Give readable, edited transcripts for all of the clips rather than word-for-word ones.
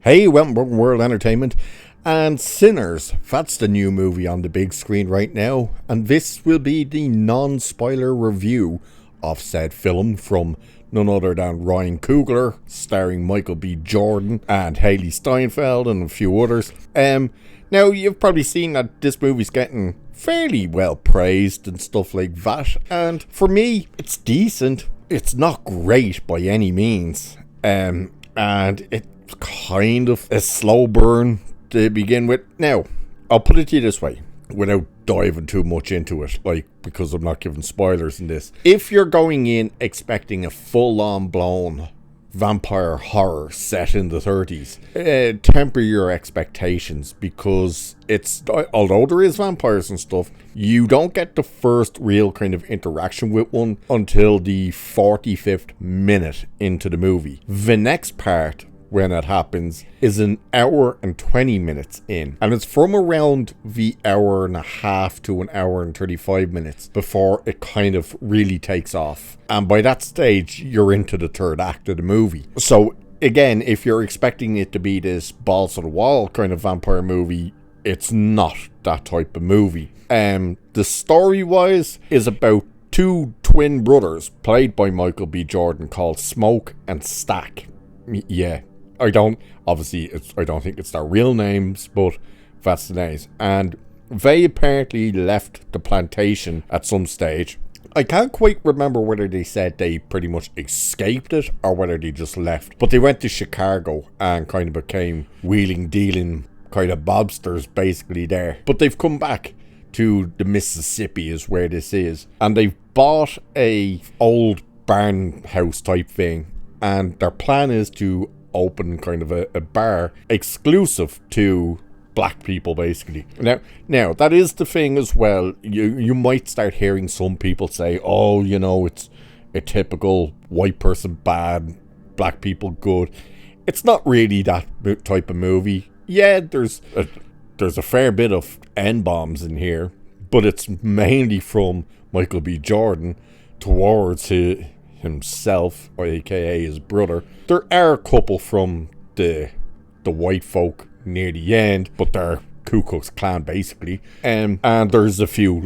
Hey, welcome World Entertainment. And Sinners, that's the new movie on the big screen right now. And this will be the non-spoiler review of said film from none other than Ryan Coogler, starring Michael B. Jordan and Haley Steinfeld and a few others. Now, you've probably seen that this movie's getting fairly well praised and stuff like that. And for me, it's decent. It's not great by any means. And it's kind of a slow burn to begin with. Now, I'll put it to you this way, without diving too much into it, because I'm not giving spoilers in this. If you're going in expecting a full-on blown vampire horror set in the 30s, temper your expectations, because although there is vampires and stuff, you don't get the first real kind of interaction with one until the 45th minute into the movie. The next part, when it happens, is an hour and 20 minutes in, and it's from around the hour and a half to an hour and 35 minutes before it kind of really takes off. And by that stage, you're into the third act of the movie. So again, if you're expecting it to be this balls to the wall kind of vampire movie, it's not that type of movie. The story wise is about two twin brothers played by Michael B. Jordan called Smoke and Stack. Yeah, I don't think it's their real names, but that's the names. And they apparently left the plantation at some stage. I can't quite remember whether they said they pretty much escaped it or whether they just left. But they went to Chicago and kind of became wheeling, dealing kind of mobsters basically there. But they've come back to the Mississippi is where this is. And they've bought a old barn house type thing. And their plan is to open kind of a bar exclusive to black people, basically. Now that is the thing as well. You might start hearing some people say, oh, it's a typical white person bad, black people good. It's not really that type of movie. Yeah, there's a fair bit of N-bombs in here, but it's mainly from Michael B. Jordan towards himself, or aka his brother. There are a couple from the white folk near the end, but they're Ku Klux Klan basically. And there's a few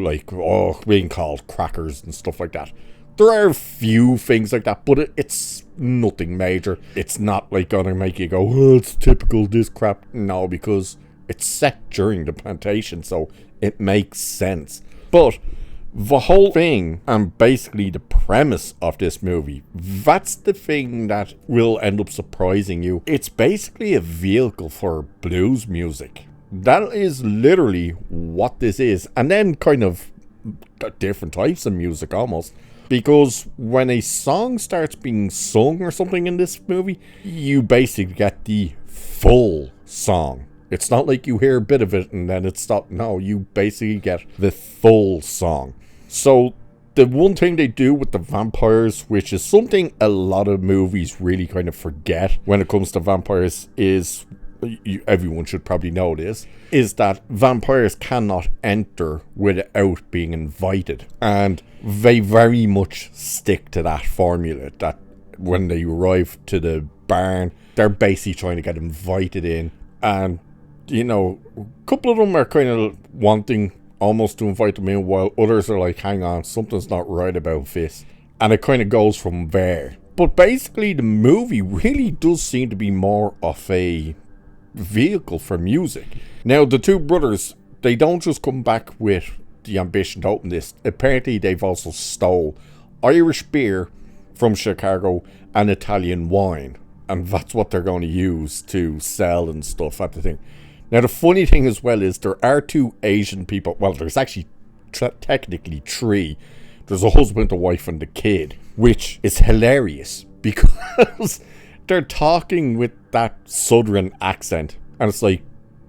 being called crackers and stuff like that. There are a few things like that, but it's nothing major. It's not gonna make you go, oh, it's typical this crap. No, because it's set during the plantation, so it makes sense. But the whole thing, and basically the premise of this movie, that's the thing that will end up surprising you. It's basically a vehicle for blues music. That is literally what this is. And then kind of different types of music almost. Because when a song starts being sung or something in this movie, you basically get the full song. It's not like you hear a bit of it and then it stops. No, you basically get the full song. So the one thing they do with the vampires, which is something a lot of movies really kind of forget when it comes to vampires, is, everyone should probably know this, is that vampires cannot enter without being invited. And they very much stick to that formula, that when they arrive to the barn, they're basically trying to get invited in. And, a couple of them are kind of wanting almost to invite them in, while others are like, hang on, something's not right about this. And it kind of goes from there. But basically the movie really does seem to be more of a vehicle for music. Now the two brothers, they don't just come back with the ambition to open this. Apparently they've also stole Irish beer from Chicago and Italian wine. And that's what they're going to use to sell and stuff at the thing. Now, the funny thing as well is there are two Asian people. Well, there's actually technically three. There's a husband, a wife, and a kid, which is hilarious because they're talking with that southern accent. And it's like,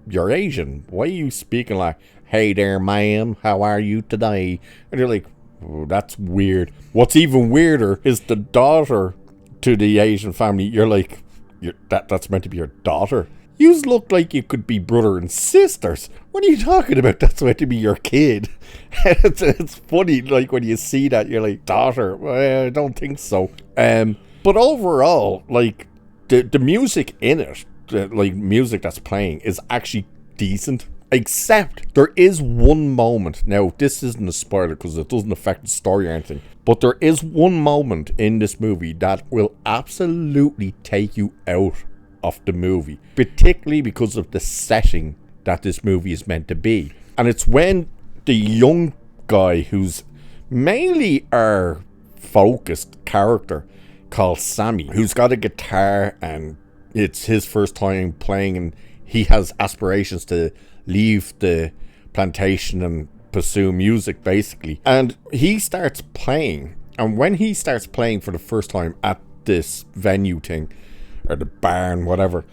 you're Asian. Why are you speaking like, hey there, ma'am, how are you today? And you're like, oh, that's weird. What's even weirder is the daughter to the Asian family. You're like, that's meant to be your daughter. You look like you could be brother and sisters. What are you talking about? That's meant to be your kid. It's funny, when you see that, you're like, daughter? Well, I don't think so. But overall, the music in it like music that's playing is actually decent. Except there is one moment. Now, this isn't a spoiler because it doesn't affect the story or anything. But there is one moment in this movie that will absolutely take you out of the movie. Particularly because of the setting that this movie is meant to be. And it's when the young guy who's mainly our focused character called Sammy, who's got a guitar and it's his first time playing and he has aspirations to leave the plantation and pursue music basically, and he starts playing, and when he starts playing for the first time at this venue thing or the barn, whatever,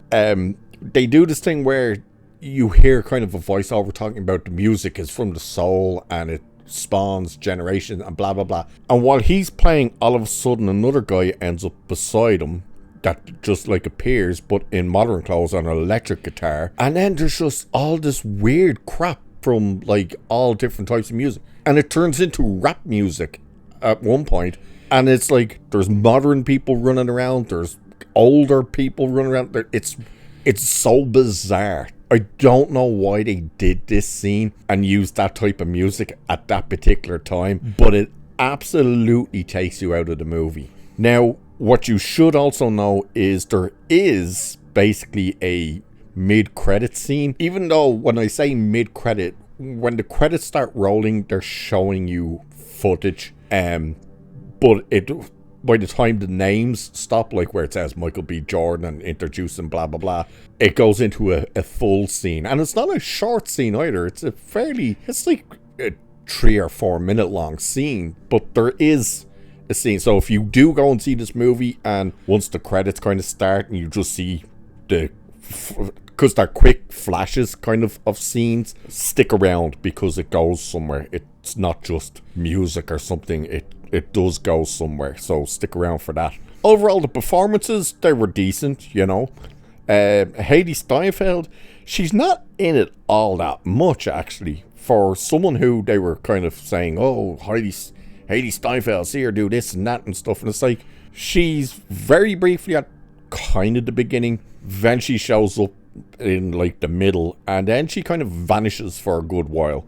they do this thing where you hear kind of a voiceover talking about the music is from the soul and it spawns generations and blah blah blah, and while he's playing, all of a sudden another guy ends up beside him that just like appears but in modern clothes on an electric guitar, and then there's just all this weird crap from like all different types of music, and it turns into rap music at one point, and it's like there's modern people running around, there's older people running around, it's so bizarre. I don't know why they did this scene and used that type of music at that particular time, but it absolutely takes you out of the movie. Now, what you should also know is there is basically a mid-credit scene. Even though when I say mid-credit, when the credits start rolling, they're showing you footage. But by the time the names stop, like where it says Michael B. Jordan and introducing blah blah blah, it goes into a full scene. And it's not a short scene either. It's like a 3 or 4 minute long scene. But there is a scene. So if you do go and see this movie, and once the credits kind of start and you just see because they're quick flashes kind of scenes, stick around because it goes somewhere. It's not just music or something, it does go somewhere, so stick around for that. Overall, the performances, they were decent, you know. Hailee Steinfeld, she's not in it all that much actually, for someone who they were kind of saying, oh, Hailee Steinfeld, see her do this and that and stuff, and it's like, she's very briefly at kind of the beginning, then she shows up in like the middle, and then she kind of vanishes for a good while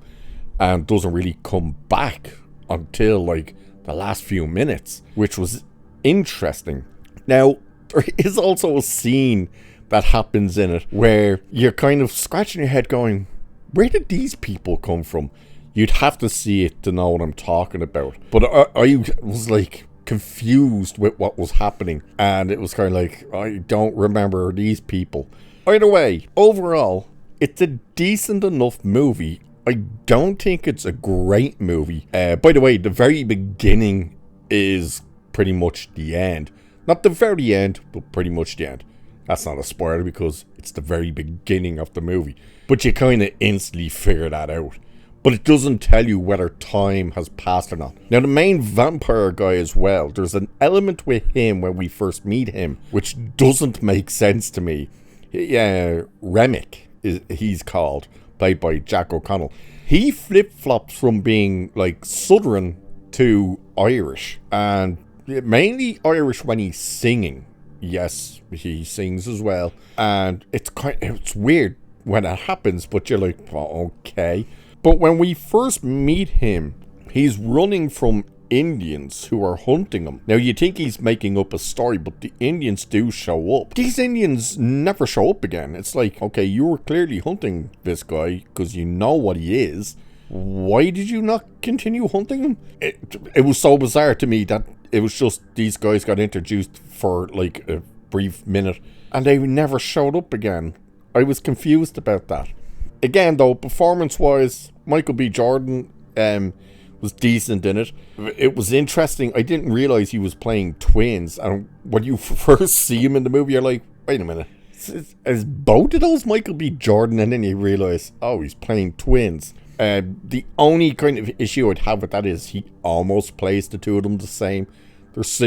and doesn't really come back until like the last few minutes, which was interesting. Now, there is also a scene that happens in it where you're kind of scratching your head going, where did these people come from? You'd have to see it to know what I'm talking about. But I was like confused with what was happening, and it was kind of like, I don't remember these people. Either way, overall, it's a decent enough movie. I don't think it's a great movie. By the way, the very beginning is pretty much the end. Not the very end, but pretty much the end. That's not a spoiler because it's the very beginning of the movie. But you kind of instantly figure that out. But it doesn't tell you whether time has passed or not. Now, the main vampire guy as well, there's an element with him when we first meet him, which doesn't make sense to me. Remick, he's called, played by Jack O'Connell. He flip-flops from being like Southern to Irish, and mainly Irish when he's singing. Yes, he sings as well, and it's weird when it happens, but you're like, oh, okay. But when we first meet him, he's running from Indians who are hunting him. Now, you think he's making up a story, but the Indians do show up. These Indians never show up again. It's like, okay, you were clearly hunting this guy because you know what he is. Why did you not continue hunting him? It was so bizarre to me that it was just these guys got introduced for like a brief minute and they never showed up again. I was confused about that. Again, though, performance-wise, Michael B. Jordan was decent in it. It was interesting. I didn't realize he was playing twins. And when you first see him in the movie, you're like, wait a minute. Is both of those Michael B. Jordan? And then you realize, oh, he's playing twins. The only kind of issue I'd have with that is he almost plays the two of them the same. There's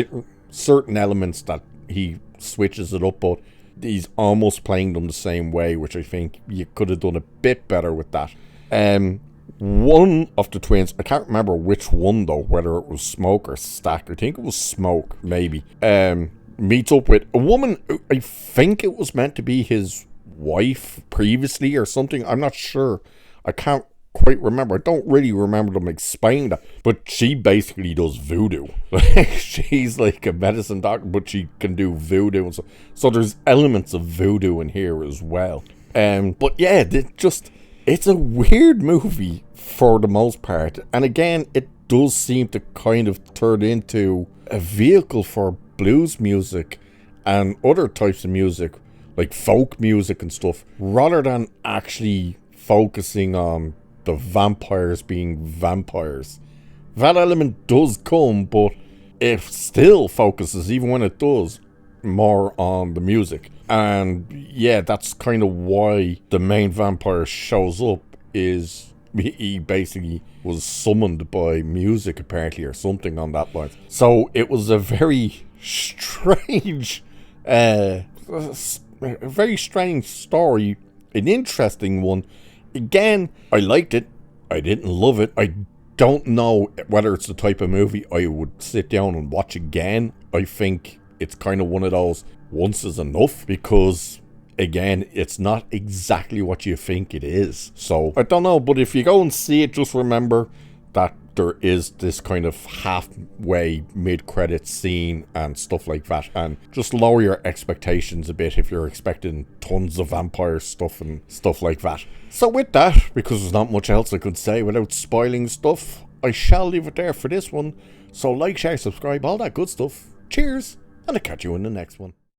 certain elements that he switches it up, but he's almost playing them the same way, which I think you could have done a bit better with that. One of the twins, I can't remember which one though, whether it was Smoke or Stack. I think it was Smoke, maybe. meets up with a woman. I think it was meant to be his wife previously or something. I'm not sure. I can't quite remember. I don't really remember them explaining that. But she basically does voodoo. She's like a medicine doctor, but she can do voodoo. And so there's elements of voodoo in here as well. But yeah, it's a weird movie for the most part. And again, it does seem to kind of turn into a vehicle for blues music and other types of music, like folk music and stuff, rather than actually focusing on the vampires being vampires. That element does come, but it still focuses, even when it does, more on the music. And yeah, that's kind of why the main vampire shows up. Is he basically was summoned by music apparently, or something on that line. So it was a very strange a very strange story, an interesting one. Again, I liked it. I didn't love it. I don't know whether it's the type of movie I would sit down and watch again. I think it's kind of one of those once is enough, because again, it's not exactly what you think it is. So I don't know, but if you go and see it, just remember that there is this kind of halfway mid-credit scene and stuff like that, and just lower your expectations a bit if you're expecting tons of vampire stuff and stuff like that. So with that, because there's not much else I could say without spoiling stuff, I shall leave it there for this one. So like, share, subscribe, all that good stuff. Cheers, and I'll catch you in the next one.